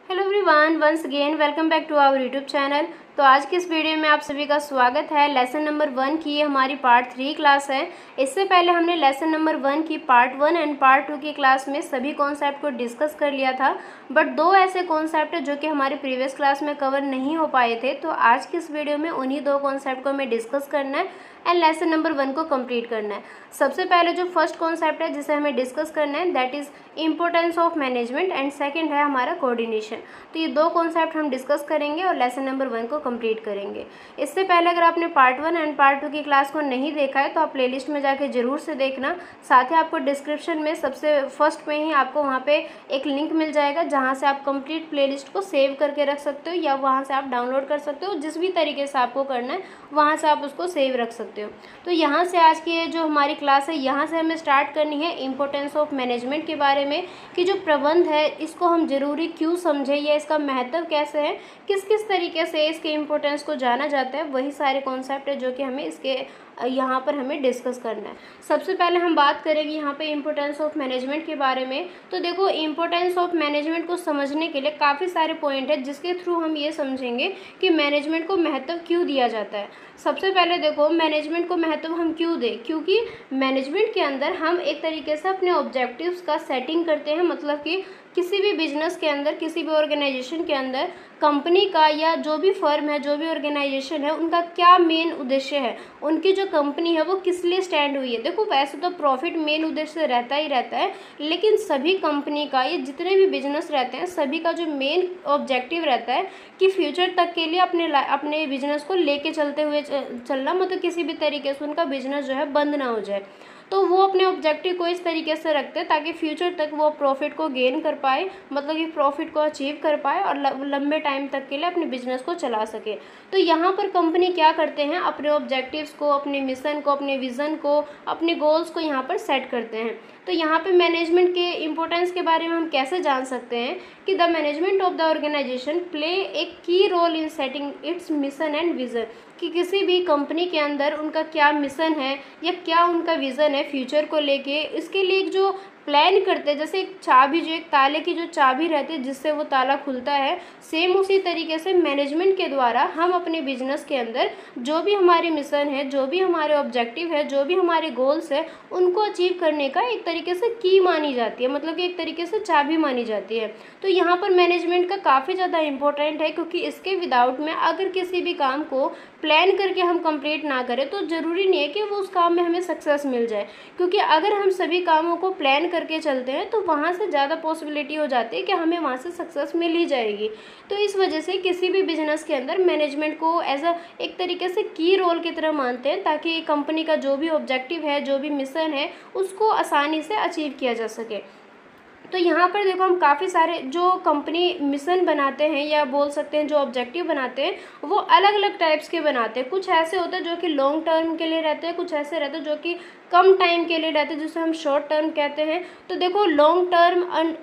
Hello everyone, once again welcome back to our YouTube channel. तो आज की इस वीडियो में आप सभी का स्वागत है। लेसन नंबर 1 की ये हमारी पार्ट 3 क्लास है। इससे पहले हमने लेसन नंबर 1 की पार्ट 1 एंड पार्ट 2 की क्लास में सभी कॉन्सेप्ट को डिस्कस कर लिया था, बट दो ऐसे कॉन्सेप्ट है जो कि हमारे प्रीवियस क्लास में कवर नहीं हो पाए थे। तो आज की इस वीडियो में उन्हीं दो कॉन्सेप्ट को हमें डिस्कस करना है एंड लेसन नंबर 1 को कंप्लीट करना है। सबसे पहले जो फर्स्ट कॉन्सेप्ट है जिसे हमें डिस्कस करना है that is importance of management and second है हमारा कोऑर्डिनेशन। तो ये दो कॉन्सेप्ट हम डिस्कस करेंगे और लेसन नंबर 1 को कंप्लीट करेंगे। इससे पहले अगर आपने पार्ट 1 एंड पार्ट 2 की क्लास को नहीं देखा है तो आप प्लेलिस्ट में जाके जरूर से देखना। साथ ही आपको डिस्क्रिप्शन में सबसे फर्स्ट में ही आपको वहाँ पे एक लिंक मिल जाएगा जहाँ से आप कंप्लीट प्लेलिस्ट को सेव करके रख सकते हो या वहाँ से आप डाउनलोड कर सकते हो। जिस भी तरीके से आपको करना है वहाँ से आप उसको सेव रख सकते हो। तो यहाँ से आज की जो हमारी क्लास है यहाँ से हमें स्टार्ट करनी है इम्पोर्टेंस ऑफ मैनेजमेंट के बारे में, कि जो प्रबंध है इसको हम जरूरी क्यों समझें या इसका महत्व कैसे है, किस किस तरीके से इसके इम्पोर्टेंस को जाना जाता है। वही सारे कॉन्सेप्ट है जो कि हमें इसके यहाँ पर हमें डिस्कस करना है। सबसे पहले हम बात करेंगे यहाँ पे इम्पोर्टेंस ऑफ मैनेजमेंट के बारे में। तो देखो, इम्पोर्टेंस ऑफ मैनेजमेंट को समझने के लिए काफ़ी सारे पॉइंट है जिसके थ्रू हम ये समझेंगे कि मैनेजमेंट को महत्व क्यों दिया जाता है। सबसे पहले देखो, मैनेजमेंट को महत्व हम क्यों दें, क्योंकि मैनेजमेंट के अंदर हम एक तरीके से अपने ऑब्जेक्टिव्स का सेटिंग करते हैं। मतलब कि किसी भी बिजनेस के अंदर, किसी भी ऑर्गेनाइजेशन के अंदर कंपनी का या जो भी फर्म है, जो भी ऑर्गेनाइजेशन है, उनका क्या मेन उद्देश्य है, उनकी जो कंपनी है वो किस लिए स्टैंड हुई है। देखो, वैसे तो प्रॉफिट मेन उद्देश्य रहता ही रहता है, लेकिन सभी कंपनी का, ये जितने भी बिजनेस रहते हैं, सभी का जो मेन ऑब्जेक्टिव रहता है कि फ्यूचर तक के लिए अपने बिजनेस को लेके चलते हुए चलना, मतलब किसी भी तरीके से उनका बिजनेस जो है बंद ना हो जाए। तो वो अपने ऑब्जेक्टिव को इस तरीके से रखते हैं ताकि फ्यूचर तक वो प्रॉफिट को गेन कर पाए, मतलब कि प्रॉफिट को अचीव कर पाए और लंबे टाइम तक के लिए अपने बिजनेस को चला सके। तो यहाँ पर कंपनी क्या करते हैं, अपने ऑब्जेक्टिव्स को, अपने मिशन को, अपने विज़न को, अपने गोल्स को यहाँ पर सेट करते हैं। तो यहाँ पे मैनेजमेंट के इम्पोर्टेंस के बारे में हम कैसे जान सकते हैं कि the management of the organisation play a key role in setting its mission and vision, कि किसी भी कंपनी के अंदर उनका क्या मिशन है या क्या उनका विज़न है फ्यूचर को लेके। इसके लिए एक जो प्लान करते हैं, जैसे एक चाबी, जो एक ताले की जो चाबी रहती है जिससे वो ताला खुलता है, सेम उसी तरीके से मैनेजमेंट के द्वारा हम अपने बिजनेस के अंदर जो भी हमारे मिशन है, जो भी हमारे ऑब्जेक्टिव है, जो भी हमारे गोल्स है, उनको अचीव करने का एक तरीके से की मानी जाती है, मतलब कि एक तरीके से चाबी मानी जाती है। तो यहाँ पर मैनेजमेंट का काफ़ी ज़्यादा इंपॉर्टेंट है, क्योंकि इसके विदाउट में अगर किसी भी काम को प्लान करके हम कंप्लीट ना करें तो ज़रूरी नहीं है कि वो उस काम में हमें सक्सेस मिल जाए। क्योंकि अगर हम सभी कामों को प्लान करके चलते हैं तो वहाँ से ज़्यादा पॉसिबिलिटी हो जाती है कि हमें वहाँ से सक्सेस मिल ही जाएगी। तो इस वजह से किसी भी बिजनेस के अंदर मैनेजमेंट को एज एक तरीके से की रोल की तरह मानते हैं, ताकि कंपनी का जो भी ऑब्जेक्टिव है, जो भी मिशन है, उसको आसानी से अचीव किया जा सके। तो यहाँ पर देखो, हम काफ़ी सारे जो कंपनी मिशन बनाते हैं या बोल सकते हैं जो ऑब्जेक्टिव बनाते हैं वो अलग अलग टाइप्स के बनाते हैं। कुछ ऐसे होते हैं जो कि लॉन्ग टर्म के लिए रहते हैं, कुछ ऐसे रहते हैं जो कि कम टाइम के लिए रहते हैं, जिसे हम शॉर्ट टर्म कहते हैं। तो देखो, लॉन्ग टर्म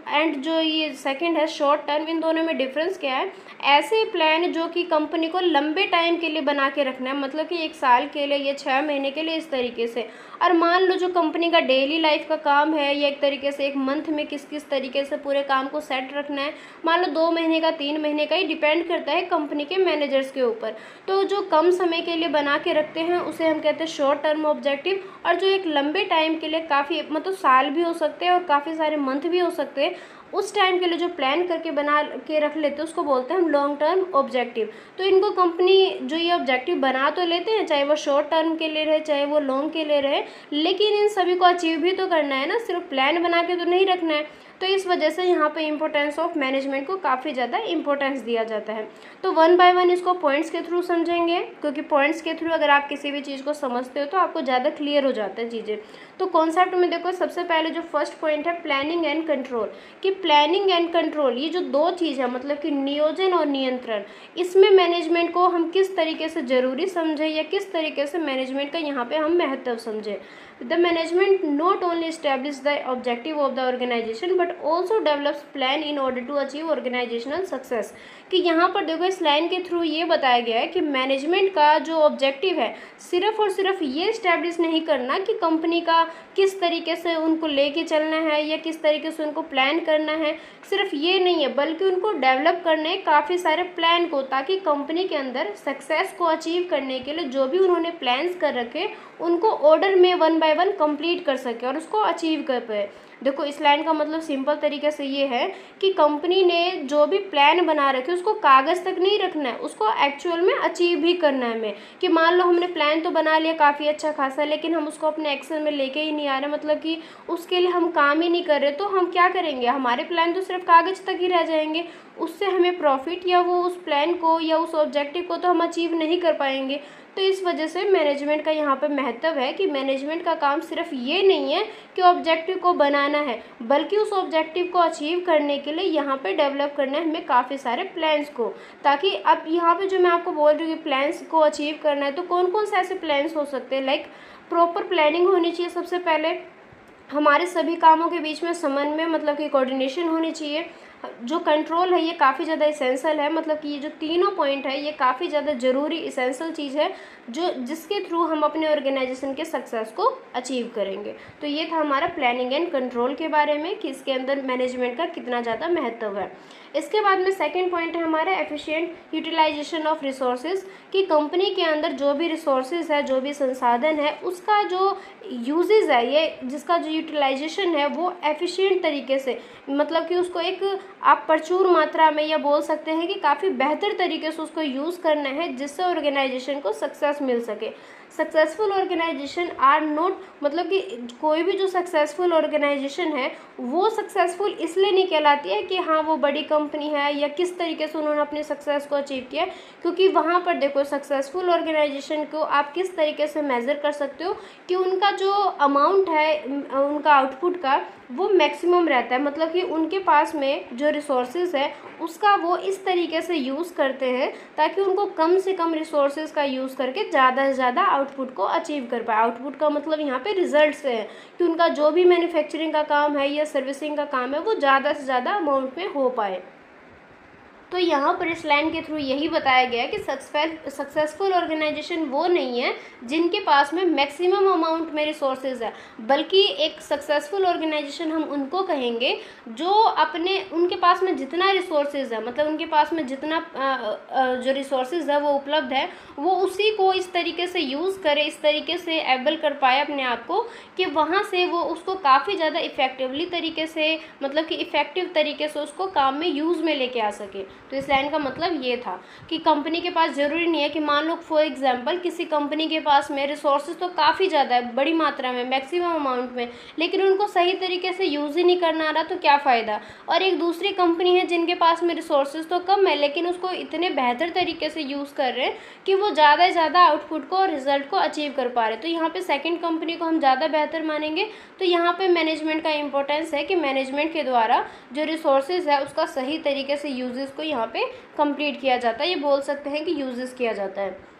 एंड जो ये सेकंड है शॉर्ट टर्म, इन दोनों में डिफरेंस क्या है। ऐसे प्लान जो कि कंपनी को लंबे टाइम के लिए बना के रखना है, मतलब कि 1 साल के लिए या 6 महीने के लिए, इस तरीके से। और मान लो जो कंपनी का डेली लाइफ का काम है या एक तरीके से एक मंथ में किस किस तरीके से पूरे काम को सेट रखना है, मान लो 2 महीने का, 3 महीने का, ही डिपेंड करता है कंपनी के मैनेजर्स के ऊपर। तो जो कम समय के लिए बना के रखते हैं उसे हम कहते हैं शॉर्ट टर्म ऑब्जेक्टिव, और जो एक लंबे टाइम के लिए, काफ़ी मतलब साल भी हो सकते हैं और काफ़ी सारे मंथ भी हो सकते हैं, उस टाइम के लिए जो प्लान करके बना के रख लेते हैं उसको बोलते हैं हम लॉन्ग टर्म ऑब्जेक्टिव। तो इनको कंपनी जो ये ऑब्जेक्टिव बना तो लेते हैं, चाहे वो शॉर्ट टर्म के लिए रहे, चाहे वो लॉन्ग के लिए रहे, लेकिन इन सभी को अचीव भी तो करना है ना, सिर्फ प्लान बना के तो नहीं रखना है। तो इस वजह से यहाँ पे इम्पोर्टेंस ऑफ मैनेजमेंट को काफ़ी ज़्यादा इंपॉर्टेंस दिया जाता है। तो 1 बाय 1 इसको पॉइंट्स के थ्रू समझेंगे, क्योंकि पॉइंट्स के थ्रू अगर आप किसी भी चीज़ को समझते हो तो आपको ज़्यादा क्लियर हो जाता है चीज़ें। तो कॉन्सेप्ट में देखो, सबसे पहले जो फर्स्ट पॉइंट है प्लानिंग एंड कंट्रोल, कि प्लानिंग एंड कंट्रोल ये जो दो चीज़ है, मतलब कि नियोजन और नियंत्रण, इसमें मैनेजमेंट को हम किस तरीके से ज़रूरी समझें या किस तरीके से मैनेजमेंट का यहाँ पे हम महत्व समझें। The management not only establish the objective of the organisation but also develops plan in order to achieve organisational success. कि यहाँ पर देखो इस लाइन के थ्रू ये बताया गया है कि मैनेजमेंट का जो ऑब्जेक्टिव है सिर्फ और सिर्फ ये इस्टेब्लिश नहीं करना कि कंपनी का किस तरीके से उनको लेके चलना है या किस तरीके से उनको प्लान करना है, सिर्फ ये नहीं है, बल्कि उनको डेवलप करना है काफ़ी सारे प्लान को, ताकि कंपनी के अंदर सक्सेस को अचीव करने के लिए जो भी उन्होंने प्लान्स कर रखे उनको ऑर्डर में 1 बाय 1 कंप्लीट कर सके और उसको अचीव कर पाए। देखो इस लाइन का मतलब सिंपल तरीके से ये है कि कंपनी ने जो भी प्लान बना रखे उसको कागज़ तक नहीं रखना है, उसको एक्चुअल में अचीव भी करना है। हमें कि मान लो हमने प्लान तो बना लिया काफ़ी अच्छा खासा, लेकिन हम उसको अपने एक्शन में लेके ही नहीं आ रहे, मतलब कि उसके लिए हम काम ही नहीं कर रहे, तो हम क्या करेंगे, हमारे प्लान तो सिर्फ कागज़ तक ही रह जाएंगे, उससे हमें प्रॉफिट या वो उस प्लान को या उस ऑब्जेक्टिव को तो हम अचीव नहीं कर पाएंगे। तो इस वजह से मैनेजमेंट का यहाँ पर महत्व है कि मैनेजमेंट का काम सिर्फ ये नहीं है कि ऑब्जेक्टिव को बनाना है, बल्कि उस ऑब्जेक्टिव को अचीव करने के लिए यहाँ पे डेवलप करना है हमें काफ़ी सारे प्लान्स को। ताकि अब यहाँ पे जो मैं आपको बोल रही हूँ कि प्लान्स को अचीव करना है, तो कौन कौन से ऐसे प्लान्स हो सकते हैं, लाइक प्रॉपर प्लानिंग होनी चाहिए सबसे पहले, हमारे सभी कामों के बीच में समन्वय मतलब कि कोऑर्डिनेशन होनी चाहिए, जो कंट्रोल है ये काफ़ी ज़्यादा इसेंशियल है, मतलब कि ये जो तीनों पॉइंट है ये काफ़ी ज़्यादा ज़रूरी इसेंशियल चीज़ है जो जिसके थ्रू हम अपने ऑर्गेनाइजेशन के सक्सेस को अचीव करेंगे। तो ये था हमारा प्लानिंग एंड कंट्रोल के बारे में कि इसके अंदर मैनेजमेंट का कितना ज़्यादा महत्व है। इसके बाद में सेकंड पॉइंट है हमारा एफिशिएंट यूटिलाइजेशन ऑफ रिसोर्सेज, कि कंपनी के अंदर जो भी रिसोर्सेज है, जो भी संसाधन है, उसका जो यूजेज है, ये जिसका जो यूटिलाइजेशन है वो एफिशिएंट तरीके से, मतलब कि उसको एक आप प्रचुर मात्रा में या बोल सकते हैं कि काफ़ी बेहतर तरीके से उसको यूज़ करना है जिससे ऑर्गेनाइजेशन को सक्सेस मिल सके। सक्सेसफुल ऑर्गेनाइजेशन आर नॉट, मतलब कि कोई भी जो सक्सेसफुल ऑर्गेनाइजेशन है वो सक्सेसफुल इसलिए नहीं कहलाती है कि हाँ वो बड़ी कंपनी है या किस तरीके से उन्होंने अपने सक्सेस को अचीव किया, क्योंकि वहाँ पर देखो सक्सेसफुल ऑर्गेनाइजेशन को आप किस तरीके से मेज़र कर सकते हो कि उनका जो अमाउंट है उनका आउटपुट का वो मैक्सिमम रहता है, मतलब कि उनके पास में जो रिसोर्सेज है उसका वो इस तरीके से यूज़ करते हैं ताकि उनको कम से कम रिसोर्सेज का यूज़ करके ज़्यादा से ज़्यादा आउटपुट को अचीव कर पाए। आउटपुट का मतलब यहाँ पे रिजल्ट से है कि उनका जो भी मैन्युफैक्चरिंग का काम है या सर्विसिंग का काम है वो ज़्यादा से ज़्यादा अमाउंट में हो पाए। तो यहाँ पर इस लाइन के थ्रू यही बताया गया कि सक्सेसफुल ऑर्गेनाइजेशन वो नहीं है जिनके पास में मैक्सिमम अमाउंट में रिसोर्सेज है, बल्कि एक सक्सेसफुल ऑर्गेनाइजेशन हम उनको कहेंगे जो अपने उनके पास में जितना रिसोर्सेज है, मतलब उनके पास में जितना जो रिसोर्सेज है वो उपलब्ध है वो उसी को इस तरीके से यूज़ करे, इस तरीके से एबल कर पाए अपने आप को कि वहाँ से वो उसको काफ़ी ज़्यादा इफ़ेक्टिवली तरीके से, मतलब कि इफ़ेक्टिव तरीके से उसको काम में यूज़ में लेके आ सके। तो इस लाइन का मतलब ये था कि कंपनी के पास ज़रूरी नहीं है कि मान लो फॉर एग्जांपल किसी कंपनी के पास में रिसोर्सेज तो काफ़ी ज़्यादा है, बड़ी मात्रा में, मैक्सिमम अमाउंट में, लेकिन उनको सही तरीके से यूज़ ही नहीं करना आ रहा, तो क्या फ़ायदा। और एक दूसरी कंपनी है जिनके पास में रिसोर्सेज तो कम है लेकिन उसको इतने बेहतर तरीके से यूज़ कर रहे हैं कि वो ज़्यादा से ज़्यादा आउटपुट को और रिजल्ट को अचीव कर पा रहे हैं। तो यहाँ पर सेकेंड कंपनी को हम ज़्यादा बेहतर मानेंगे। तो यहाँ पर मैनेजमेंट का इंपॉर्टेंस है कि मैनेजमेंट के द्वारा जो रिसोर्सेज है उसका सही तरीके से यूजेस को यहाँ पे कंप्लीट किया जाता है, ये बोल सकते हैं कि यूजेस किया जाता है।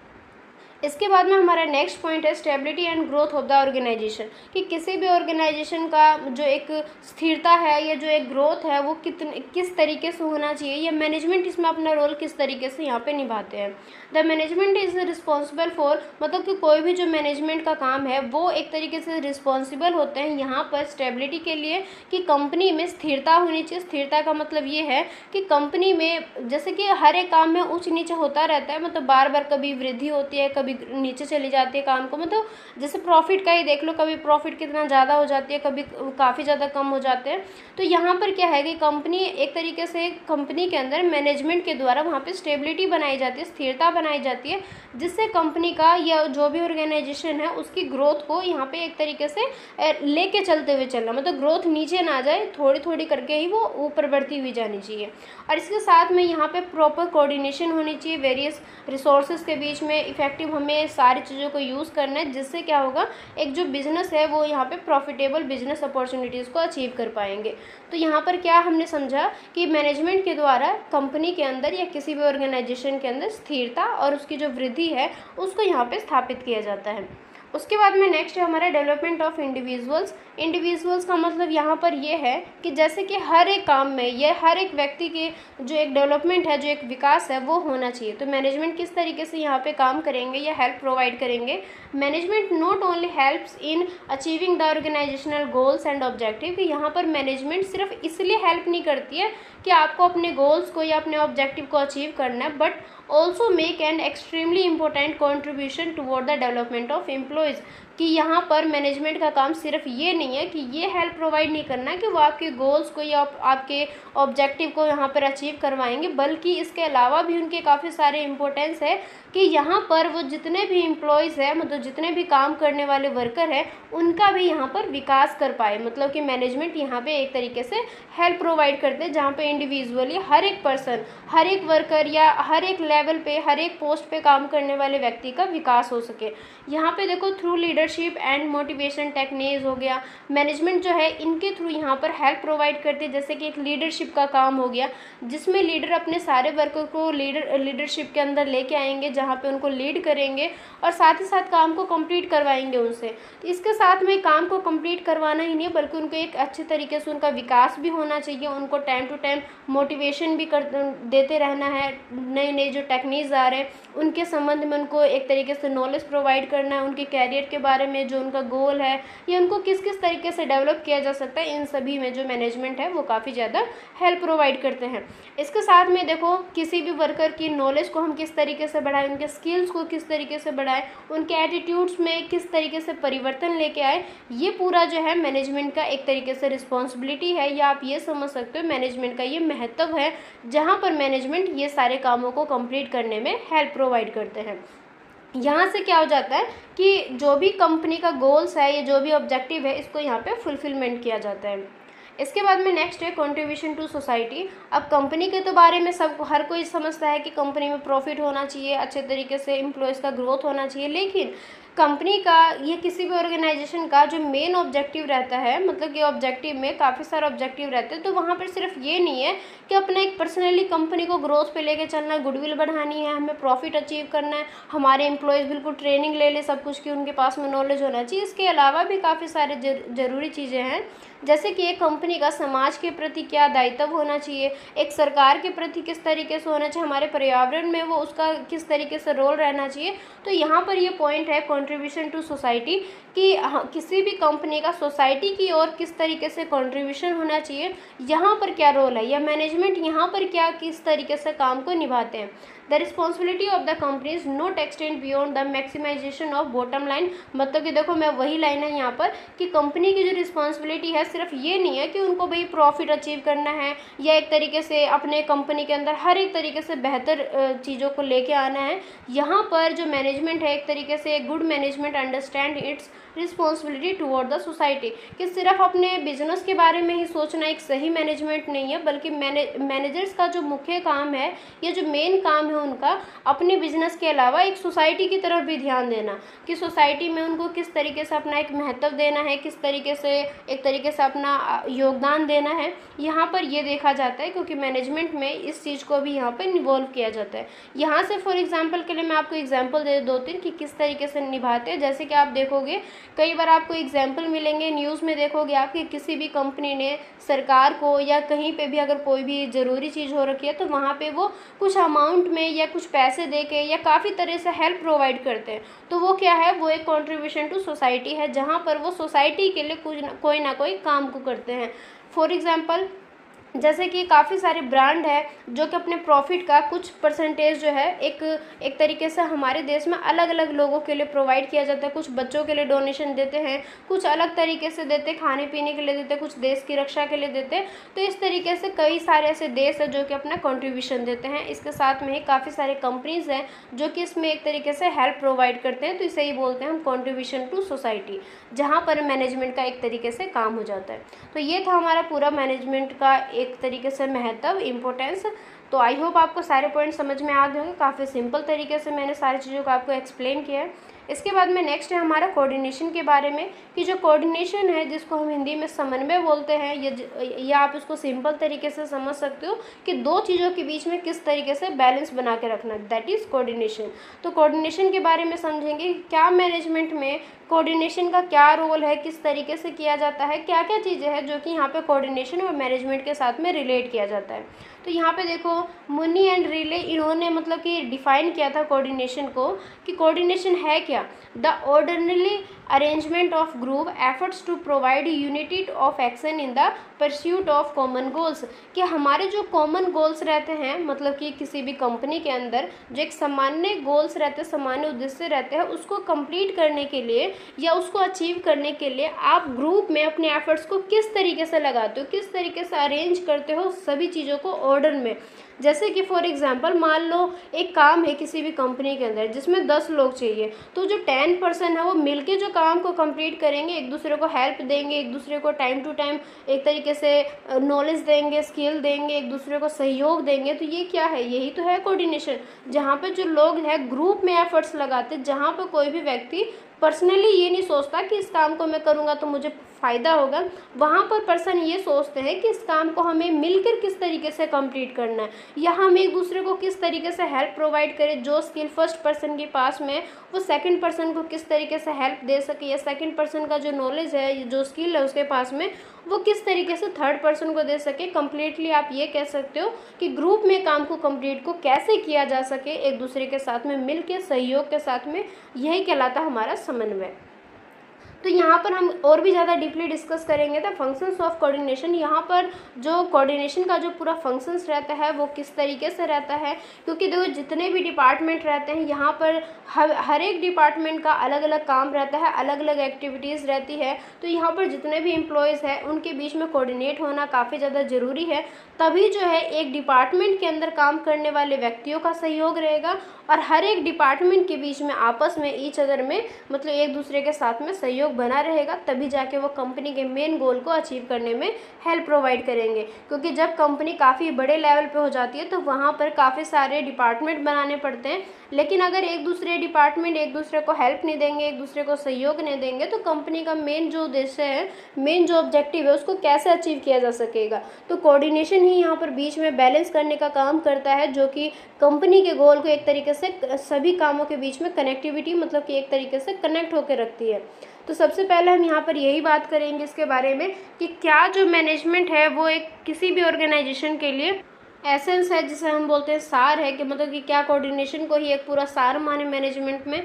इसके बाद में हमारा नेक्स्ट पॉइंट है stability and growth of the organisation, कि किसी भी ऑर्गेनाइजेशन का जो एक स्थिरता है या जो एक ग्रोथ है वो किस तरीके से होना चाहिए, या मैनेजमेंट इसमें अपना रोल किस तरीके से यहाँ पे निभाते हैं। The management is responsible for, मतलब कि कोई भी जो मैनेजमेंट का काम है वो एक तरीके से रिस्पॉन्सिबल होते हैं यहाँ पर स्टेबिलिटी के लिए, कि कंपनी में स्थिरता होनी चाहिए। स्थिरता का मतलब ये है कि कंपनी में जैसे कि हर एक काम में ऊंच नीचे होता रहता है, मतलब बार बार कभी वृद्धि होती है, कभी नीचे चली जाती है काम को, मतलब जैसे प्रॉफिट का ही देख लो, कभी प्रॉफिट कितना ज़्यादा हो जाती है, कभी काफ़ी ज़्यादा कम हो जाते हैं। तो यहाँ पर क्या है कि कंपनी एक तरीके से कंपनी के अंदर मैनेजमेंट के द्वारा वहाँ पे स्टेबिलिटी बनाई जाती है, स्थिरता बनाई जाती है, जिससे कंपनी का या जो भी ऑर्गेनाइजेशन है उसकी ग्रोथ को यहाँ पे एक तरीके से लेके चलते हुए चलना, मतलब ग्रोथ नीचे ना जाए, थोड़ी थोड़ी करके ही वो ऊपर बढ़ती हुई जानी चाहिए। और इसके साथ में यहाँ पे प्रॉपर कोऑर्डिनेशन होनी चाहिए वेरियस रिसोर्सेज के बीच में, इफेक्टिव हमें सारी चीज़ों को यूज़ करना है, जिससे क्या होगा एक जो बिज़नेस है वो यहाँ पे प्रॉफिटेबल बिजनेस अपॉर्चुनिटीज़ को अचीव कर पाएंगे। तो यहाँ पर क्या हमने समझा कि मैनेजमेंट के द्वारा कंपनी के अंदर या किसी भी ऑर्गेनाइजेशन के अंदर स्थिरता और उसकी जो वृद्धि है उसको यहाँ पे स्थापित किया जाता है। उसके बाद में नेक्स्ट है हमारा डेवलपमेंट ऑफ इंडिविजुअल्स। इंडिविजुअल्स का मतलब यहाँ पर ये है कि जैसे कि हर एक काम में ये हर एक व्यक्ति के जो एक डेवलपमेंट है, जो एक विकास है, वो होना चाहिए। तो मैनेजमेंट किस तरीके से यहाँ पे काम करेंगे या हेल्प प्रोवाइड करेंगे। Management not only helps in achieving the organisational goals and objective, कि यहाँ पर मैनेजमेंट सिर्फ इसलिए हेल्प नहीं करती है कि आपको अपने गोल्स को या अपने ऑब्जेक्टिव को अचीव करना है, but also make an extremely important contribution toward the development of employees, कि यहाँ पर मैनेजमेंट का काम सिर्फ ये नहीं है कि ये हेल्प प्रोवाइड नहीं करना कि वो आपके गोल्स को या आपके ऑब्जेक्टिव को यहाँ पर अचीव करवाएंगे, बल्कि इसके अलावा भी उनके काफ़ी सारे इम्पोर्टेंस है कि यहाँ पर वो जितने भी एम्प्लॉयज़ हैं, मतलब जितने भी काम करने वाले वर्कर हैं, उनका भी यहाँ पर विकास कर पाए। मतलब कि मैनेजमेंट यहाँ पे एक तरीके से हेल्प प्रोवाइड करते हैं, जहाँ पे इंडिविजुअली हर एक पर्सन, हर एक वर्कर या हर एक लेवल पे, हर एक पोस्ट पे काम करने वाले व्यक्ति का विकास हो सके। यहाँ पे देखो through leadership and motivation techniques हो गया, मैनेजमेंट जो है इनके थ्रू यहाँ पर हेल्प प्रोवाइड करती है। जैसे कि एक लीडरशिप का काम हो गया, जिसमें लीडर अपने सारे वर्कर को लीडरशिप के अंदर लेके आएंगे, जहाँ पे उनको लीड करेंगे और साथ ही साथ काम को कंप्लीट करवाएंगे उनसे। तो इसके साथ में काम को कंप्लीट करवाना ही नहीं, बल्कि उनको एक अच्छे तरीके से उनका विकास भी होना चाहिए, उनको टाइम टू टाइम मोटिवेशन भी देते रहना है। नए नए जो टेक्निक्स आ रहे हैं उनके संबंध में उनको एक तरीके से नॉलेज प्रोवाइड करना है, उनके कैरियर के बारे में जो उनका गोल है या उनको किस किस तरीके से डेवलप किया जा सकता है, इन सभी में जो मैनेजमेंट है वो काफ़ी ज़्यादा हेल्प प्रोवाइड करते हैं। इसके साथ में देखो किसी भी वर्कर की नॉलेज को हम किस तरीके से बढ़ाएं, उनके स्किल्स को किस तरीके से बढ़ाएं, उनके एटीट्यूड्स में किस तरीके से परिवर्तन लेके आए, ये पूरा जो है मैनेजमेंट का एक तरीके से रिस्पॉन्सिबिलिटी है, या आप ये समझ सकते हो मैनेजमेंट का ये महत्व है, जहाँ पर मैनेजमेंट ये सारे कामों को कंप्लीट करने में हेल्प प्रोवाइड करते हैं। यहाँ से क्या हो जाता है कि जो भी कंपनी का गोल्स है या जो भी ऑब्जेक्टिव है, इसको यहाँ पे फुलफिलमेंट किया जाता है। इसके बाद में नेक्स्ट है कंट्रीब्यूशन टू सोसाइटी। अब कंपनी के तो बारे में सब हर कोई समझता है कि कंपनी में प्रॉफिट होना चाहिए, अच्छे तरीके से एम्प्लॉयज़ का ग्रोथ होना चाहिए, लेकिन कंपनी का या किसी भी ऑर्गेनाइजेशन का जो मेन ऑब्जेक्टिव रहता है, मतलब कि ऑब्जेक्टिव में काफ़ी सारे ऑब्जेक्टिव रहते हैं, तो वहाँ पर सिर्फ ये नहीं है कि अपना एक पर्सनली कंपनी को ग्रोथ पे लेके चलना है, गुडविल बढ़ानी है, हमें प्रॉफिट अचीव करना है, हमारे एम्प्लॉयज़ बिल्कुल ट्रेनिंग ले ले सब कुछ की उनके पास में नॉलेज होना चाहिए। इसके अलावा भी काफ़ी सारे ज़रूरी चीज़ें हैं, जैसे कि एक कंपनी का समाज के प्रति क्या दायित्व होना चाहिए, एक सरकार के प्रति किस तरीके से होना चाहिए, हमारे पर्यावरण में वो उसका किस तरीके से रोल रहना चाहिए। तो यहाँ पर ये पॉइंट है कंट्रीब्यूशन टू सोसाइटी, कि किसी भी कंपनी का सोसाइटी की ओर किस तरीके से कंट्रीब्यूशन होना चाहिए, यहाँ पर क्या रोल है, या मैनेजमेंट यहाँ पर क्या किस तरीके से काम को निभाते हैं। The responsibility of the company is not extend beyond the maximisation of bottom line. मतलब कि देखो मैं वही लाइन है यहाँ पर कि कंपनी की जो रिस्पॉन्सिबिलिटी है सिर्फ ये नहीं है कि उनको भाई प्रॉफिट अचीव करना है या एक तरीके से अपने कंपनी के अंदर हर एक तरीके से बेहतर चीज़ों को लेके आना है। यहाँ पर जो मैनेजमेंट है एक तरीके से good management understand it's responsibility toward the society, कि सिर्फ अपने बिजनेस के बारे में ही सोचना एक सही मैनेजमेंट नहीं है, बल्कि मैनेजर्स का जो मुख्य काम है या जो मेन काम है उनका अपने बिजनेस के अलावा एक सोसाइटी की तरफ भी ध्यान देना, कि सोसाइटी में उनको किस तरीके से अपना एक महत्व देना है, किस तरीके से एक तरीके से अपना योगदान देना है, यहाँ पर ये देखा जाता है, क्योंकि मैनेजमेंट में इस चीज़ को भी यहाँ पर इन्वॉल्व किया जाता है। यहाँ से फॉर एग्जाम्पल के लिए मैं आपको एग्जाम्पल दे दो तीन कि किस तरीके से निभाते हैं। जैसे कि आप देखोगे कई बार आपको एग्जाम्पल मिलेंगे न्यूज़ में, देखोगे आप कि किसी भी कंपनी ने सरकार को या कहीं पे भी अगर कोई भी ज़रूरी चीज़ हो रखी है तो वहाँ पे वो कुछ अमाउंट में या कुछ पैसे दे के या काफ़ी तरह से हेल्प प्रोवाइड करते हैं। तो वो क्या है, वो एक कंट्रीब्यूशन टू सोसाइटी है, जहाँ पर वो सोसाइटी के लिए कोई ना कोई काम को करते हैं। फॉर एग्ज़ाम्पल जैसे कि काफ़ी सारे ब्रांड है जो कि अपने प्रॉफिट का कुछ परसेंटेज जो है एक तरीके से हमारे देश में अलग अलग लोगों के लिए प्रोवाइड किया जाता है। कुछ बच्चों के लिए डोनेशन देते हैं, कुछ अलग तरीके से देते हैं, खाने पीने के लिए देते हैं, कुछ देश की रक्षा के लिए देते हैं। तो इस तरीके से कई सारे ऐसे देश है जो कि अपना कंट्रीब्यूशन देते हैं। इसके साथ में ही काफ़ी सारे कंपनीज़ हैं जो कि इसमें एक तरीके से हेल्प प्रोवाइड करते हैं। तो इसे ही बोलते हैं हम कंट्रीब्यूशन टू सोसाइटी, जहाँ पर मैनेजमेंट का एक तरीके से काम हो जाता है। तो ये था हमारा पूरा मैनेजमेंट का एक तरीके से महत्व, इम्पोर्टेंस। तो आई होप आपको सारे पॉइंट समझ में आ गए होंगे। काफ़ी सिंपल तरीके से मैंने सारी चीज़ों को आपको एक्सप्लेन किया है। इसके बाद में नेक्स्ट है हमारा कोऑर्डिनेशन के बारे में, कि जो कोऑर्डिनेशन है जिसको हम हिंदी में समन्वय बोलते हैं, या आप इसको सिंपल तरीके से समझ सकते हो कि दो चीज़ों के बीच में किस तरीके से बैलेंस बना के रखना, दैट इज़ कोऑर्डिनेशन। तो कोऑर्डिनेशन के बारे में समझेंगे, क्या मैनेजमेंट में कोऑर्डिनेशन का क्या रोल है, किस तरीके से किया जाता है, क्या क्या चीज़ें हैं जो कि यहाँ पे कोऑर्डिनेशन और मैनेजमेंट के साथ में रिलेट किया जाता है। तो यहाँ पे देखो मुनी एंड रिले इन्होंने मतलब कि डिफाइन किया था कोऑर्डिनेशन को, कि कोऑर्डिनेशन है क्या, the orderly arrangement of group efforts to provide unity of action in the pursuit of common goals, कि हमारे जो कॉमन गोल्स रहते हैं, मतलब कि किसी भी कंपनी के अंदर जो एक सामान्य गोल्स रहते हैं, सामान्य उद्देश्य रहते हैं, उसको कंप्लीट करने के लिए या उसको अचीव करने के लिए आप ग्रुप में अपने एफर्ट्स को किस तरीके से लगाते हो, किस तरीके से अरेंज करते हो सभी चीज़ों को ऑर्डर में। जैसे कि फॉर एग्जांपल मान लो एक काम है किसी भी कंपनी के अंदर जिसमें 10 लोग चाहिए, तो जो 10% है वो मिलके जो काम को कंप्लीट करेंगे, एक दूसरे को हेल्प देंगे, एक दूसरे को टाइम टू टाइम एक तरीके से नॉलेज देंगे, स्किल देंगे, एक दूसरे को सहयोग देंगे। तो ये क्या है, यही तो है कोऑर्डिनेशन, जहाँ पे जो लोग हैं ग्रुप में एफर्ट्स लगाते, जहाँ पे कोई भी व्यक्ति पर्सनली ये नहीं सोचता कि इस काम को मैं करूँगा तो मुझे फ़ायदा होगा, वहाँ पर पर्सन ये सोचते हैं कि इस काम को हमें मिलकर किस तरीके से कंप्लीट करना है, या हम एक दूसरे को किस तरीके से हेल्प प्रोवाइड करें, जो स्किल फर्स्ट पर्सन के पास में वो सेकंड पर्सन को किस तरीके से हेल्प दे सके, या सेकंड पर्सन का जो नॉलेज है, जो स्किल है उसके पास में वो किस तरीके से थर्ड पर्सन को दे सके। कंप्लीटली आप ये कह सकते हो कि ग्रुप में काम को कंप्लीट को कैसे किया जा सके, एक दूसरे के साथ में मिल के सहयोग के साथ में, यही कहलाता हमारा समन्वय। तो यहाँ पर हम और भी ज़्यादा डीपली डिस्कस करेंगे द फंक्शंस ऑफ कोऑर्डिनेशन। यहाँ पर जो कोऑर्डिनेशन का जो पूरा फंक्शंस रहता है वो किस तरीके से रहता है, क्योंकि देखो जितने भी डिपार्टमेंट रहते हैं यहाँ पर हर एक डिपार्टमेंट का अलग अलग काम रहता है, अलग अलग एक्टिविटीज़ रहती है। तो यहाँ पर जितने भी एम्प्लॉयज़ हैं उनके बीच में कोऑर्डिनेट होना काफ़ी ज़्यादा ज़रूरी है, तभी जो है एक डिपार्टमेंट के अंदर काम करने वाले व्यक्तियों का सहयोग रहेगा और हर एक डिपार्टमेंट के बीच में आपस में ईच अदर में मतलब एक दूसरे के साथ में सहयोग बना रहेगा, तभी जाके वो कंपनी के मेन गोल को अचीव करने में हेल्प प्रोवाइड करेंगे। क्योंकि जब कंपनी काफ़ी बड़े लेवल पे हो जाती है तो वहाँ पर काफ़ी सारे डिपार्टमेंट बनाने पड़ते हैं, लेकिन अगर एक दूसरे डिपार्टमेंट एक दूसरे को हेल्प नहीं देंगे, एक दूसरे को सहयोग नहीं देंगे, तो कंपनी का मेन जो उद्देश्य है, मेन जो ऑब्जेक्टिव है, उसको कैसे अचीव किया जा सकेगा। तो कोऑर्डिनेशन ही यहाँ पर बीच में बैलेंस करने का काम करता है, जो कि कंपनी के गोल को एक तरीके से सभी कामों के बीच में कनेक्टिविटी मतलब कि एक तरीके से कनेक्ट होकर रखती है। तो सबसे पहले हम यहाँ पर यही बात करेंगे इसके बारे में कि क्या जो मैनेजमेंट है वो एक किसी भी ऑर्गेनाइजेशन के लिए एसेंस है, जिसे हम बोलते हैं सार है, कि मतलब कि क्या कोऑर्डिनेशन को ही एक पूरा सार माने मैनेजमेंट में।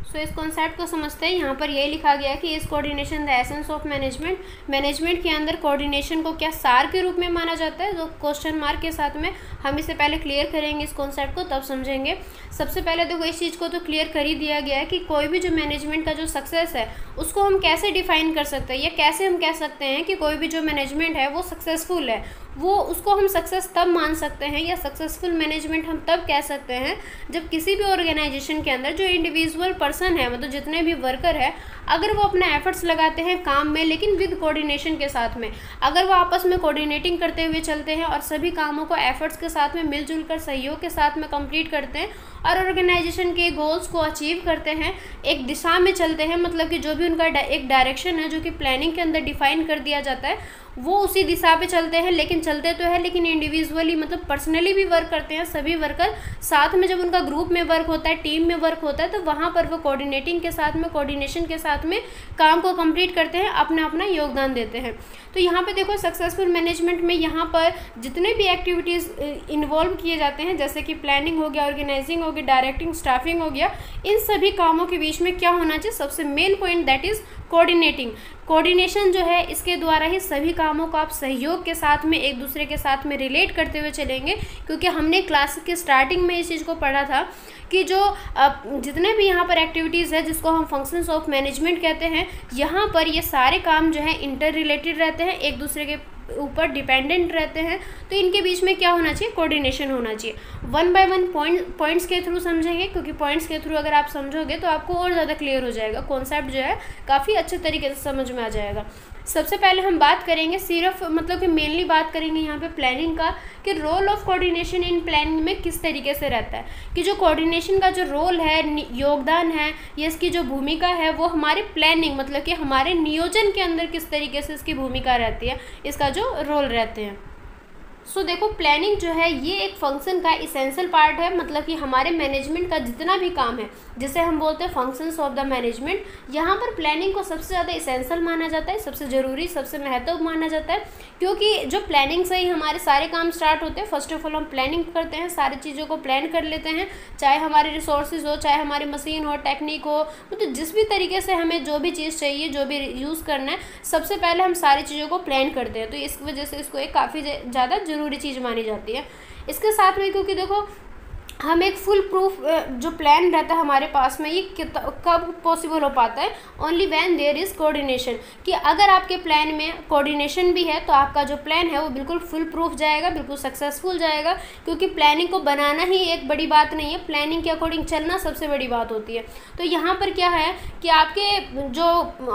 सो इस कॉन्सेप्ट को समझते हैं। यहाँ पर यही लिखा गया कि इस coordination the essence of management, management के अंदर कोऑर्डिनेशन को क्या सार के रूप में माना जाता है, तो क्वेश्चन मार्क के साथ में हम इसे पहले क्लियर करेंगे इस कॉन्सेप्ट को, तब समझेंगे। सबसे पहले देखो इस चीज़ को तो क्लियर कर ही दिया गया है कि कोई भी जो मैनेजमेंट का जो सक्सेस है उसको हम कैसे डिफाइन कर सकते हैं, या कैसे हम कह सकते हैं कि कोई भी जो मैनेजमेंट है वो सक्सेसफुल है। वो उसको हम सक्सेस तब मान सकते हैं, या सक्सेसफुल मैनेजमेंट हम तब कह सकते हैं जब किसी भी ऑर्गेनाइजेशन के अंदर जो इंडिविजुअल पर्सन है, मतलब जितने भी वर्कर है, अगर वो अपना एफर्ट्स लगाते हैं काम में, लेकिन विद कोऑर्डिनेशन के साथ में, अगर वो आपस में कोऑर्डिनेटिंग करते हुए चलते हैं और सभी कामों को एफर्ट्स के साथ में मिलजुल कर सहयोग के साथ में कंप्लीट करते हैं और ऑर्गेनाइजेशन के गोल्स को अचीव करते हैं, एक दिशा में चलते हैं, मतलब कि जो भी उनका एक डायरेक्शन है जो कि प्लानिंग के अंदर डिफाइन कर दिया जाता है, वो उसी दिशा पे चलते हैं। लेकिन चलते तो है, लेकिन इंडिविजुअली मतलब पर्सनली भी वर्क करते हैं सभी वर्कर साथ में। जब उनका ग्रुप में वर्क होता है, टीम में वर्क होता है, तो वहाँ पर वो कोऑर्डिनेटिंग के साथ में, कोऑर्डिनेशन के साथ में काम को कंप्लीट करते हैं, अपना अपना योगदान देते हैं। तो यहाँ पे देखो सक्सेसफुल मैनेजमेंट में यहाँ पर जितने भी एक्टिविटीज़ इन्वॉल्व किए जाते हैं, जैसे कि प्लानिंग हो गया, ऑर्गेनाइजिंग हो गया, डायरेक्टिंग, स्टाफिंग हो गया, इन सभी कामों के बीच में क्या होना चाहिए, सबसे main point that is coordinating. Coordination जो है इसके द्वारा ही सभी कामों को आप सहयोग के साथ में एक दूसरे के साथ में रिलेट करते हुए चलेंगे। क्योंकि हमने क्लास के स्टार्टिंग में इस चीज़ को पढ़ा था कि जो जितने भी यहाँ पर एक्टिविटीज़ है जिसको हम फंक्शंस ऑफ मैनेजमेंट कहते हैं, यहाँ पर ये सारे काम जो है इंटर रिलेटेड रहते हैं, एक दूसरे के ऊपर डिपेंडेंट रहते हैं। तो इनके बीच में क्या होना चाहिए, कोऑर्डिनेशन होना चाहिए। वन बाय वन पॉइंट्स के थ्रू समझेंगे, क्योंकि पॉइंट्स के थ्रू अगर आप समझोगे तो आपको और ज़्यादा क्लियर हो जाएगा, कॉन्सेप्ट जो है काफ़ी अच्छे तरीके से समझ में आ जाएगा। सबसे पहले हम बात करेंगे सिर्फ मतलब कि मेनली बात करेंगे यहाँ पे प्लानिंग का, कि role of coordination in planning में किस तरीके से रहता है, कि जो कोऑर्डिनेशन का जो रोल है, योगदान है, या इसकी जो भूमिका है वो हमारे प्लानिंग मतलब कि हमारे नियोजन के अंदर किस तरीके से इसकी भूमिका रहती है, इसका जो रोल रहते हैं। देखो प्लानिंग जो है ये एक फंक्शन का इसेंशियल पार्ट है, मतलब कि हमारे मैनेजमेंट का जितना भी काम है जिसे हम बोलते हैं फंक्शंस ऑफ द मैनेजमेंट, यहाँ पर प्लानिंग को सबसे ज़्यादा इसेंशियल माना जाता है, सबसे ज़रूरी, सबसे महत्व माना जाता है, क्योंकि जो प्लानिंग से ही हमारे सारे काम स्टार्ट होते हैं। फर्स्ट ऑफ ऑल हम प्लानिंग करते हैं, सारी चीज़ों को प्लान कर लेते हैं, चाहे हमारे रिसोर्सेज हो, चाहे हमारी मशीन हो, टेक्निक हो, तो जिस भी तरीके से हमें जो भी चीज़ चाहिए, जो भी यूज़ करना है, सबसे पहले हम सारी चीज़ों को प्लान करते हैं। तो इस वजह से इसको एक काफ़ी ज़्यादा ज़रूरी चीज़ मानी जाती है। इसके साथ में क्योंकि देखो हम एक फुल प्रूफ जो प्लान रहता है हमारे पास में, ये कब पॉसिबल हो पाता है, only when there is coordination, कि अगर आपके प्लान में कोऑर्डिनेशन भी है तो आपका जो प्लान है वो बिल्कुल फुल प्रूफ जाएगा, बिल्कुल सक्सेसफुल जाएगा, क्योंकि प्लानिंग को बनाना ही एक बड़ी बात नहीं है, प्लानिंग के अकॉर्डिंग चलना सबसे बड़ी बात होती है। तो यहाँ पर क्या है कि आपके जो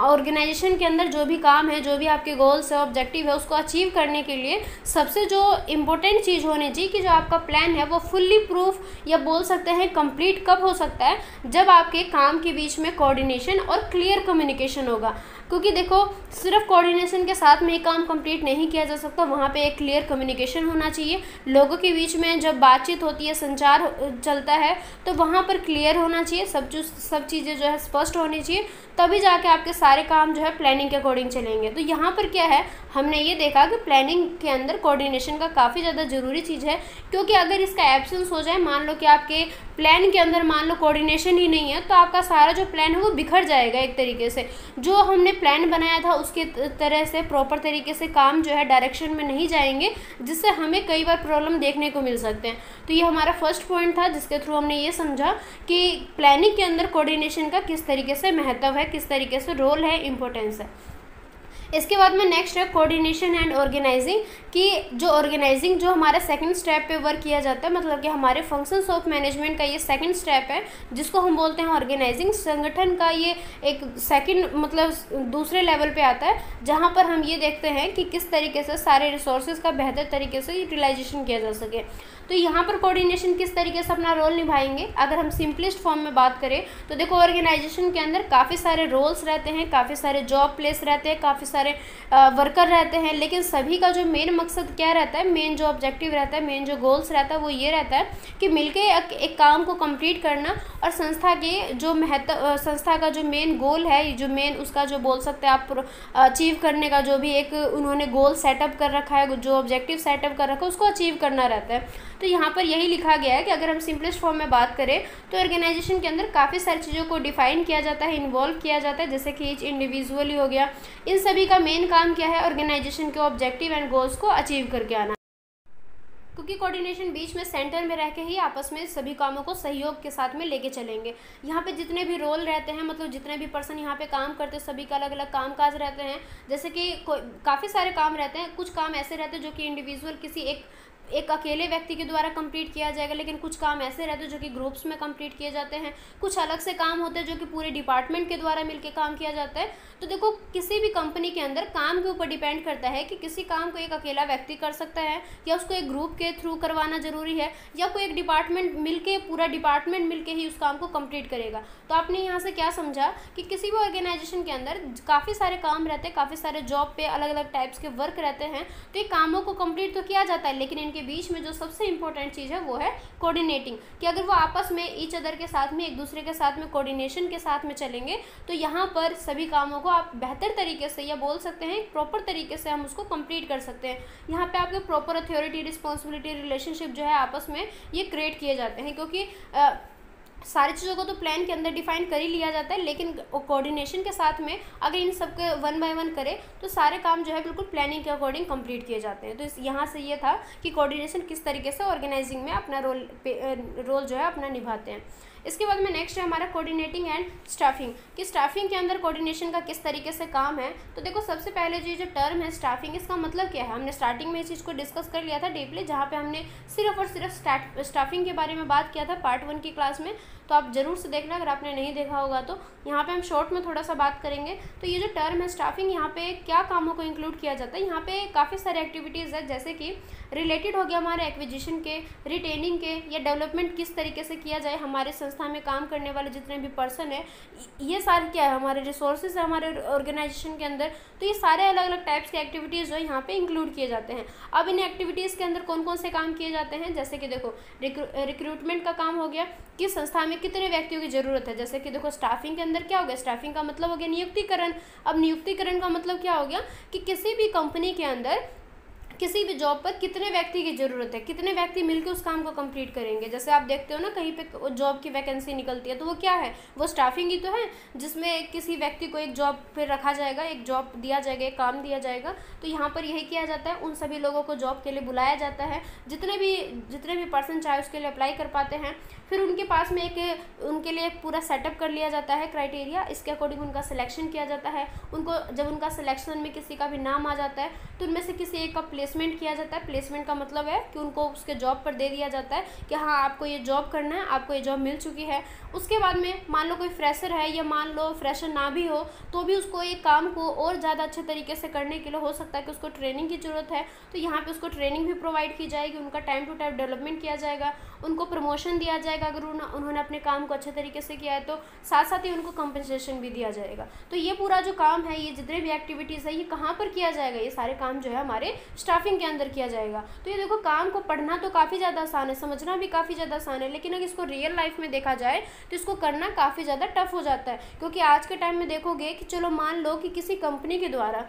ऑर्गेनाइजेशन के अंदर जो भी काम है, जो भी आपके गोल्स है, ऑब्जेक्टिव है, उसको अचीव करने के लिए सबसे जो इम्पोर्टेंट चीज़ होनी चाहिए कि जो आपका प्लान है वो फुल्ली प्रूफ या बोल सकते हैं कंप्लीट कब हो सकता है, जब आपके काम के बीच में कोऑर्डिनेशन और क्लियर कम्युनिकेशन होगा। क्योंकि देखो सिर्फ कोऑर्डिनेशन के साथ में ही काम कंप्लीट नहीं किया जा सकता, वहाँ पे एक क्लियर कम्युनिकेशन होना चाहिए। लोगों के बीच में जब बातचीत होती है, संचार चलता है, तो वहाँ पर क्लियर होना चाहिए, सब चीज़ें जो है स्पष्ट होनी चाहिए, तभी जाके आपके सारे काम जो है प्लानिंग के अकॉर्डिंग चलेंगे। तो यहाँ पर क्या है, हमने ये देखा कि प्लानिंग के अंदर कोऑर्डिनेशन का काफ़ी ज़्यादा ज़रूरी चीज़ है, क्योंकि अगर इसका एब्सेंस हो जाए, मान लो कि आपके प्लान के अंदर मान लो कोऑर्डिनेशन ही नहीं है, तो आपका सारा जो प्लान है वो बिखर जाएगा एक तरीके से। जो हमने प्लान बनाया था उसके तरह से प्रॉपर तरीके से काम जो है डायरेक्शन में नहीं जाएंगे, जिससे हमें कई बार प्रॉब्लम देखने को मिल सकते हैं। तो ये हमारा फर्स्ट पॉइंट था, जिसके थ्रू हमने ये समझा कि प्लानिंग के अंदर कोऑर्डिनेशन का किस तरीके से महत्व है, किस तरीके से रोल है, इम्पोर्टेंस है। इसके बाद में नेक्स्ट है कोऑर्डिनेशन एंड ऑर्गेनाइजिंग, कि जो ऑर्गेनाइजिंग जो हमारा सेकंड स्टेप पे वर्क किया जाता है, मतलब कि हमारे फंक्शंस ऑफ मैनेजमेंट का ये सेकंड स्टेप है, जिसको हम बोलते हैं ऑर्गेनाइजिंग। संगठन का ये एक सेकंड मतलब दूसरे लेवल पे आता है, जहाँ पर हम ये देखते हैं कि किस तरीके से सारे रिसोर्सेज का बेहतर तरीके से यूटिलाइजेशन किया जा सके। तो यहाँ पर कोऑर्डिनेशन किस तरीके से अपना रोल निभाएंगे, अगर हम सिंपलेस्ट फॉर्म में बात करें तो देखो ऑर्गेनाइजेशन के अंदर काफ़ी सारे रोल्स रहते हैं, काफ़ी सारे जॉब प्लेस रहते हैं, काफ़ी सारे वर्कर रहते हैं, लेकिन सभी का जो मेन मकसद क्या रहता है, मेन जो ऑब्जेक्टिव रहता है, मेन जो गोल्स रहता है वो ये रहता है कि मिलके एक काम को कंप्लीट करना, और संस्था के जो संस्था का जो मेन गोल है, जो मेन उसका जो बोल सकते हैं आप अचीव करने का जो भी एक उन्होंने गोल सेटअप कर रखा है, जो ऑब्जेक्टिव सेटअप कर रखा है, उसको अचीव करना रहता है। तो यहाँ पर यही लिखा गया है कि अगर हम सिंपलेस्ट फॉर्म में बात करें तो ऑर्गेनाइजेशन के अंदर काफ़ी सारी चीज़ों को डिफाइन किया जाता है, इन्वॉल्व किया जाता है, जैसे कि ईच इंडिविजुअली हो गया। इन सभी का मेन काम क्या है, ऑर्गेनाइजेशन के ऑब्जेक्टिव एंड गोल्स को अचीव करके आना, क्योंकि कोऑर्डिनेशन बीच में सेंटर में रह के ही आपस में सभी कामों को सहयोग के साथ में लेके चलेंगे। यहाँ पे जितने भी रोल रहते हैं, मतलब जितने भी पर्सन यहाँ पे काम करते हैं, सभी का अलग अलग काम काज रहते हैं, जैसे कि काफ़ी सारे काम रहते हैं। कुछ काम ऐसे रहते हैं जो कि इंडिविजुअल किसी एक अकेले व्यक्ति के द्वारा कंप्लीट किया जाएगा, लेकिन कुछ काम ऐसे रहते हैं जो कि ग्रुप्स में कंप्लीट किए जाते हैं। कुछ अलग से काम होते हैं जो कि पूरे डिपार्टमेंट के द्वारा मिलकर काम किया जाता है। तो देखो किसी भी कंपनी के अंदर काम के ऊपर डिपेंड करता है कि किसी काम को एक अकेला व्यक्ति कर सकता है, या उसको एक ग्रुप के थ्रू करवाना जरूरी है, या कोई एक डिपार्टमेंट मिलके पूरा डिपार्टमेंट मिलके ही उस काम को कंप्लीट करेगा। तो आपने यहाँ से क्या समझा कि किसी भी ऑर्गेनाइजेशन के अंदर काफ़ी सारे काम रहते हैं, काफ़ी सारे जॉब पे अलग अलग टाइप्स के वर्क रहते हैं। तो ये कामों को कंप्लीट तो किया जाता है, लेकिन इनके बीच में जो सबसे इंपॉर्टेंट चीज़ है वो है कोऑर्डिनेटिंग, कि अगर वो आपस में ईच अदर के साथ में, एक दूसरे के साथ में कोऑर्डिनेशन के साथ में चलेंगे, तो यहाँ पर सभी कामों को आप बेहतर तरीके से, या बोल सकते हैं प्रॉपर तरीके से हम उसको कंप्लीट कर सकते हैं। यहाँ पे आपके प्रॉपर अथॉरिटी, रिस्पॉन्सिबिलिटी, रिलेशनशिप जो है आपस में ये क्रिएट किए जाते हैं, क्योंकि सारी चीज़ों को तो प्लान के अंदर डिफाइन कर ही लिया जाता है, लेकिन कोऑर्डिनेशन के साथ में अगर इन सबके वन बाय वन करें तो सारे काम जो है बिल्कुल प्लानिंग के अकॉर्डिंग कंप्लीट किए जाते हैं। तो यहाँ से ये था कि कोऑर्डिनेशन किस तरीके से ऑर्गेनाइजिंग में अपना रोल जो है अपना निभाते हैं। इसके बाद में नेक्स्ट है हमारा कोऑर्डिनेटिंग एंड स्टाफिंग, कि स्टाफिंग के अंदर कोऑर्डिनेशन का किस तरीके से काम है। तो देखो सबसे पहले जो टर्म है स्टाफिंग, इसका मतलब क्या है, हमने स्टार्टिंग में इस चीज़ को डिस्कस कर लिया था डीपली, जहाँ पे हमने सिर्फ और सिर्फ स्टाफिंग के बारे में बात किया था पार्ट 1 की क्लास में। तो आप जरूर से देखना अगर आपने नहीं देखा होगा तो। यहाँ पे हम शॉर्ट में थोड़ा सा बात करेंगे। तो ये जो टर्म है स्टाफिंग, यहाँ पे क्या कामों को इंक्लूड किया जाता है, यहाँ पे काफ़ी सारे एक्टिविटीज़ है, जैसे कि रिलेटेड हो गया हमारे एक्विजिशन के, रिटेनिंग के, या डेवलपमेंट किस तरीके से किया जाए, हमारे संस्था में काम करने वाले जितने भी पर्सन है, ये सारे क्या है हमारे रिसोर्सेज है हमारे ऑर्गेनाइजेशन के अंदर। तो ये सारे अलग अलग टाइप्स के एक्टिविटीज़ जो है यहाँ पे इंक्लूड किए जाते हैं। अब इन एक्टिविटीज़ के अंदर कौन कौन से काम किए जाते हैं, जैसे कि देखो रिक्रूटमेंट का काम हो गया कि संस्था में कितने व्यक्तियों की ज़रूरत है। जैसे कि देखो स्टाफिंग के अंदर क्या हो गया, स्टाफिंग का मतलब हो गया नियुक्तिकरण। अब नियुक्तिकरण का मतलब क्या हो गया कि किसी भी कंपनी के अंदर किसी भी जॉब पर कितने व्यक्ति की ज़रूरत है, कितने व्यक्ति मिलकर उस काम को कंप्लीट करेंगे। जैसे आप देखते हो ना कहीं पे जॉब की वैकेंसी निकलती है तो वो क्या है, वो स्टाफिंग ही तो है, जिसमें किसी व्यक्ति को एक जॉब पे रखा जाएगा, एक जॉब दिया जाएगा, एक काम दिया जाएगा। तो यहाँ पर यही किया जाता है, उन सभी लोगों को जॉब के लिए बुलाया जाता है, जितने भी पर्सन चाहे उसके लिए अप्लाई कर पाते हैं। फिर उनके पास में उनके लिए एक पूरा सेटअप कर लिया जाता है क्राइटेरिया, इसके अकॉर्डिंग उनका सिलेक्शन किया जाता है। उनको जब उनका सिलेक्शन में किसी का भी नाम आ जाता है तो उनमें से किसी एक का प्लेसमेंट किया जाता है। प्लेसमेंट का मतलब है कि उनको उसके जॉब पर दे दिया जाता है कि हाँ आपको ये जॉब करना है, आपको ये जॉब मिल चुकी है। उसके बाद में मान लो कोई फ्रेशर है या मान लो फ्रेशर ना भी हो तो भी उसको एक काम को और ज़्यादा अच्छे तरीके से करने के लिए हो सकता है कि उसको ट्रेनिंग की ज़रूरत है, तो यहाँ पे उसको ट्रेनिंग भी प्रोवाइड की जाएगी, उनका टाइम टू टाइम डेवलपमेंट किया जाएगा, उनको प्रमोशन दिया जाएगा अगर उन्होंने अपने काम को अच्छे तरीके से किया है तो, साथ साथ ही उनको कंपनसेशन भी दिया जाएगा। तो ये पूरा जो काम है, ये जितने भी एक्टिविटीज़ है, ये कहाँ पर किया जाएगा, ये सारे काम जो है हमारे स्टाफिंग के अंदर किया जाएगा। तो ये देखो काम को पढ़ना तो काफ़ी ज़्यादा आसान है, समझना भी काफ़ी ज़्यादा आसान है, लेकिन अगर इसको रियल लाइफ में देखा जाए तो इसको करना काफ़ी ज़्यादा टफ हो जाता है। क्योंकि आज के टाइम में देखोगे कि चलो मान लो कि किसी कंपनी के द्वारा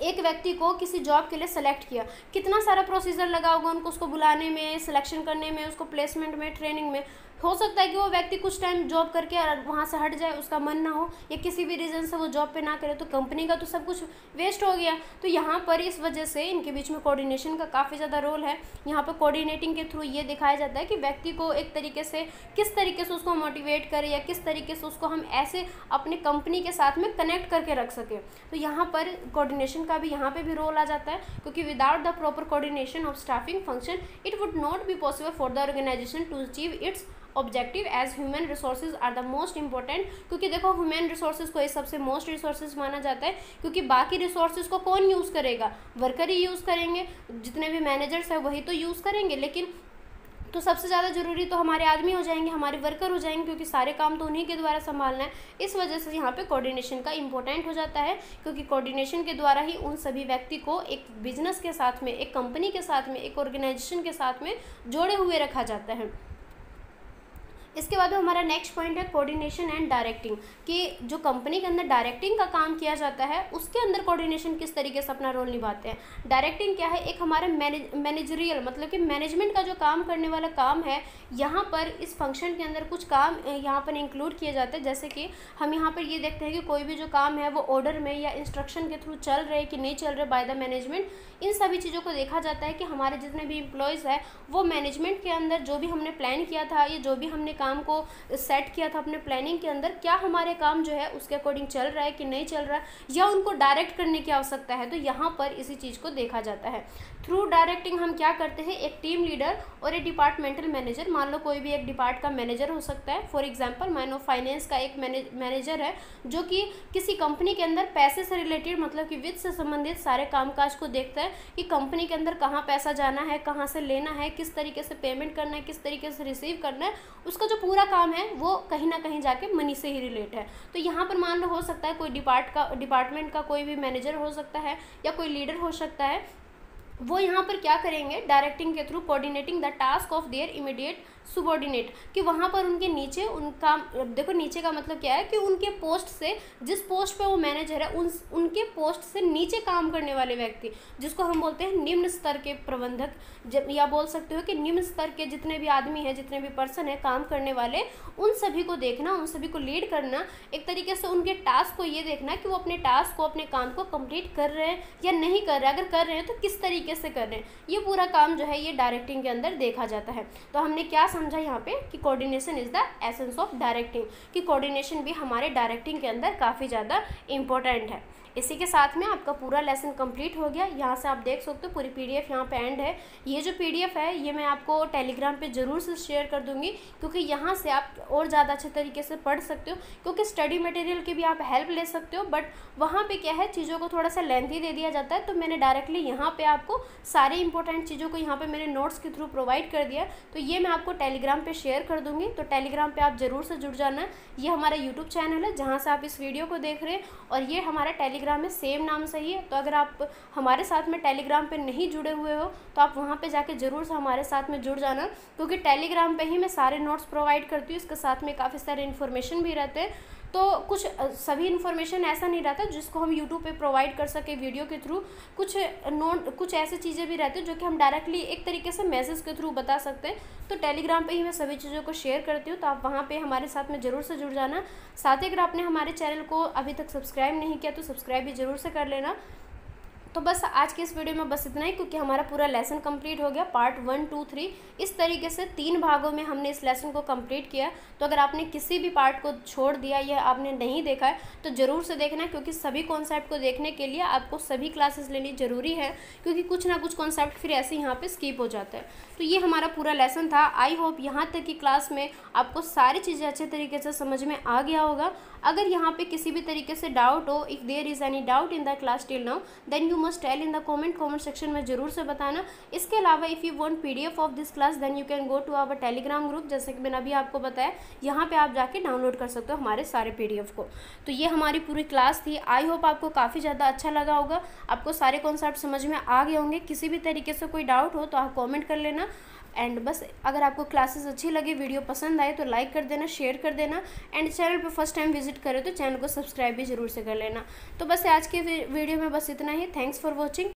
एक व्यक्ति को किसी जॉब के लिए सेलेक्ट किया, कितना सारा प्रोसीजर लगा होगा उनको उसको बुलाने में, सिलेक्शन करने में, उसको प्लेसमेंट में, ट्रेनिंग में। हो सकता है कि वो व्यक्ति कुछ टाइम जॉब करके वहाँ से हट जाए, उसका मन ना हो या किसी भी रीज़न से वो जॉब पे ना करे, तो कंपनी का तो सब कुछ वेस्ट हो गया। तो यहाँ पर इस वजह से इनके बीच में कोऑर्डिनेशन का काफ़ी ज़्यादा रोल है। यहाँ पर कोऑर्डिनेटिंग के थ्रू ये दिखाया जाता है कि व्यक्ति को एक तरीके से किस तरीके से उसको मोटिवेट करें या किस तरीके से उसको हम ऐसे अपनी कंपनी के साथ में कनेक्ट करके रख सकें। तो यहाँ पर कोऑर्डिनेशन का भी यहाँ पे भी रोल आ जाता है, क्योंकि without the proper coordination of staffing function it would not be possible for the organisation to achieve its objective as human resources are the most important. क्योंकि देखो ह्यूमन रिसोर्सेज को ये सबसे मोस्ट रिसोर्सेज माना जाता है, क्योंकि बाकी रिसोर्सेज को कौन यूज़ करेगा, वर्कर ही यूज़ करेंगे, जितने भी मैनेजर्स हैं वही तो यूज़ करेंगे। लेकिन तो सबसे ज़्यादा ज़रूरी तो हमारे आदमी हो जाएंगे, हमारे वर्कर हो जाएंगे, क्योंकि सारे काम तो उन्हीं के द्वारा संभालना है। इस वजह से यहाँ पे कोऑर्डिनेशन का इम्पोर्टेंट हो जाता है, क्योंकि कोऑर्डिनेशन के द्वारा ही उन सभी व्यक्ति को एक बिजनेस के साथ में, एक कंपनी के साथ में, एक ऑर्गेनाइजेशन के साथ में जोड़े हुए रखा जाता है। इसके बाद हमारा नेक्स्ट पॉइंट है कोऑर्डिनेशन एंड डायरेक्टिंग, कि जो कंपनी के अंदर डायरेक्टिंग का काम किया जाता है उसके अंदर कोऑर्डिनेशन किस तरीके से अपना रोल निभाते हैं। डायरेक्टिंग क्या है, एक हमारा मैनेजरियल मतलब कि मैनेजमेंट का जो काम करने वाला काम है, यहाँ पर इस फंक्शन के अंदर कुछ काम यहाँ पर इंक्लूड किए जाते हैं। जैसे कि हम यहाँ पर ये देखते हैं कि कोई भी जो काम है वो ऑर्डर में या इंस्ट्रक्शन के थ्रू चल रहे कि नहीं चल रहे बाय द मैनेजमेंट, इन सभी चीज़ों को देखा जाता है कि हमारे जितने भी एम्प्लॉयज़ है वो मैनेजमेंट के अंदर जो भी हमने प्लान किया था या जो भी हमने काम को सेट किया था अपने प्लानिंग के अंदर, क्या हमारे काम जो है उसके अकॉर्डिंग चल रहा है कि नहीं चल रहा है, या उनको डायरेक्ट करने की आवश्यकता है। तो यहाँ पर इसी चीज़ को देखा जाता है। थ्रू डायरेक्टिंग हम क्या करते हैं, एक टीम लीडर और एक डिपार्टमेंटल मैनेजर, मान लो कोई भी एक डिपार्ट का मैनेजर हो सकता है। फॉर एग्जांपल मानो फाइनेंस का एक मैनेजर है जो कि किसी कंपनी के अंदर पैसे से रिलेटेड मतलब कि वित्त से संबंधित सारे कामकाज को देखता है कि कंपनी के अंदर कहाँ पैसा जाना है, कहाँ से लेना है, किस तरीके से पेमेंट करना है, किस तरीके से रिसीव करना है, उसका जो पूरा काम है वो कहीं ना कहीं जाके मनी से ही रिलेट है। तो यहाँ पर मान लो हो सकता है कोई डिपार्टमेंट का कोई भी मैनेजर हो सकता है या कोई लीडर हो सकता है, वो यहाँ पर क्या करेंगे, डायरेक्टिंग के through coordinating the task of their immediate subordinate, कि वहाँ पर उनके नीचे उनका, देखो नीचे का मतलब क्या है कि उनके पोस्ट से, जिस पोस्ट पे वो मैनेजर है उनके पोस्ट से नीचे काम करने वाले व्यक्ति, जिसको हम बोलते हैं निम्न स्तर के प्रबंधक, या बोल सकते हो कि निम्न स्तर के जितने भी आदमी हैं, जितने भी पर्सन है काम करने वाले, उन सभी को देखना, उन सभी को लीड करना, एक तरीके से उनके टास्क को ये देखना कि वो अपने टास्क को, अपने काम को कंप्लीट कर रहे हैं या नहीं कर रहे हैं, अगर कर रहे हैं तो किस तरीके से कर रहे हैं। ये पूरा काम जो है ये डायरेक्टिंग के अंदर देखा जाता है। तो हमने क्या समझा यहाँ पे कि coordination is the essence of directing, कि कोऑर्डिनेशन भी हमारे डायरेक्टिंग के अंदर काफ़ी ज़्यादा इंपॉर्टेंट है। इसी के साथ में आपका पूरा लेसन कंप्लीट हो गया। यहाँ से आप देख सकते हो पूरी PDF यहाँ पे एंड है। ये जो PDF है ये मैं आपको टेलीग्राम पे ज़रूर से शेयर कर दूँगी, क्योंकि यहाँ से आप और ज़्यादा अच्छे तरीके से पढ़ सकते हो, क्योंकि स्टडी मटेरियल की भी आप हेल्प ले सकते हो। बट वहाँ पे क्या है, चीज़ों को थोड़ा सा लेंथी दे दिया जाता है, तो मैंने डायरेक्टली यहाँ पे आपको सारे इंपॉर्टेंट चीज़ों को यहाँ पे मैंने नोट्स के थ्रू प्रोवाइड कर दिया। तो ये मैं आपको टेलीग्राम पे शेयर कर दूँगी, तो टेलीग्राम पे आप ज़रूर से जुड़ जाना। ये हमारा यूट्यूब चैनल है जहाँ से आप इस वीडियो को देख रहे हैं, और ये हमारा टेलीग्राम में सेम नाम से ही है। तो अगर आप हमारे साथ में टेलीग्राम पे नहीं जुड़े हुए हो तो आप वहाँ पे जाके ज़रूर से हमारे साथ में जुड़ जाना, क्योंकि टेलीग्राम पे ही मैं सारे नोट्स प्रोवाइड करती हूँ। इसके साथ में काफ़ी सारे इन्फॉर्मेशन भी रहते हैं, तो कुछ सभी इन्फॉर्मेशन ऐसा नहीं रहता जिसको हम यूट्यूब पे प्रोवाइड कर सके वीडियो के थ्रू। कुछ ऐसी चीज़ें भी रहती हैं जो कि हम डायरेक्टली एक तरीके से मैसेज के थ्रू बता सकते हैं। तो टेलीग्राम पे ही मैं सभी चीज़ों को शेयर करती हूँ, तो आप वहाँ पे हमारे साथ में ज़रूर से जुड़ जाना। साथ ही अगर आपने हमारे चैनल को अभी तक सब्सक्राइब नहीं किया तो सब्सक्राइब भी ज़रूर से कर लेना। तो बस आज के इस वीडियो में बस इतना ही, क्योंकि हमारा पूरा लेसन कंप्लीट हो गया। पार्ट 1, 2, 3 इस तरीके से 3 भागों में हमने इस लेसन को कंप्लीट किया। तो अगर आपने किसी भी पार्ट को छोड़ दिया या आपने नहीं देखा है तो ज़रूर से देखना है, क्योंकि सभी कॉन्सेप्ट को देखने के लिए आपको सभी क्लासेस लेनी ज़रूरी है, क्योंकि कुछ ना कुछ कॉन्सेप्ट फिर ऐसे यहाँ पर स्किप हो जाता है। तो ये हमारा पूरा लेसन था। आई होप यहाँ तक की क्लास में आपको सारी चीज़ें अच्छे तरीके से समझ में आ गया होगा। अगर यहाँ पे किसी भी तरीके से डाउट हो, if there is any doubt in the class till now, then you must tell in the comment section में ज़रूर से बताना। इसके अलावा if you want PDF of this class then you can go to our Telegram group, जैसे कि मैंने अभी आपको बताया। यहाँ पे आप जाके डाउनलोड कर सकते हो हमारे सारे PDF को। तो ये हमारी पूरी क्लास थी। आई होप आपको काफ़ी ज़्यादा अच्छा लगा होगा, आपको सारे कॉन्सेप्ट समझ में आ गए होंगे। किसी भी तरीके से कोई डाउट हो तो आप कॉमेंट कर लेना। एंड बस अगर आपको क्लासेस अच्छी लगी, वीडियो पसंद आए तो लाइक कर देना, शेयर कर देना। एंड चैनल पर फर्स्ट टाइम विजिट करें तो चैनल को सब्सक्राइब भी ज़रूर से कर लेना। तो बस आज के वीडियो में बस इतना ही। Thanks for watching.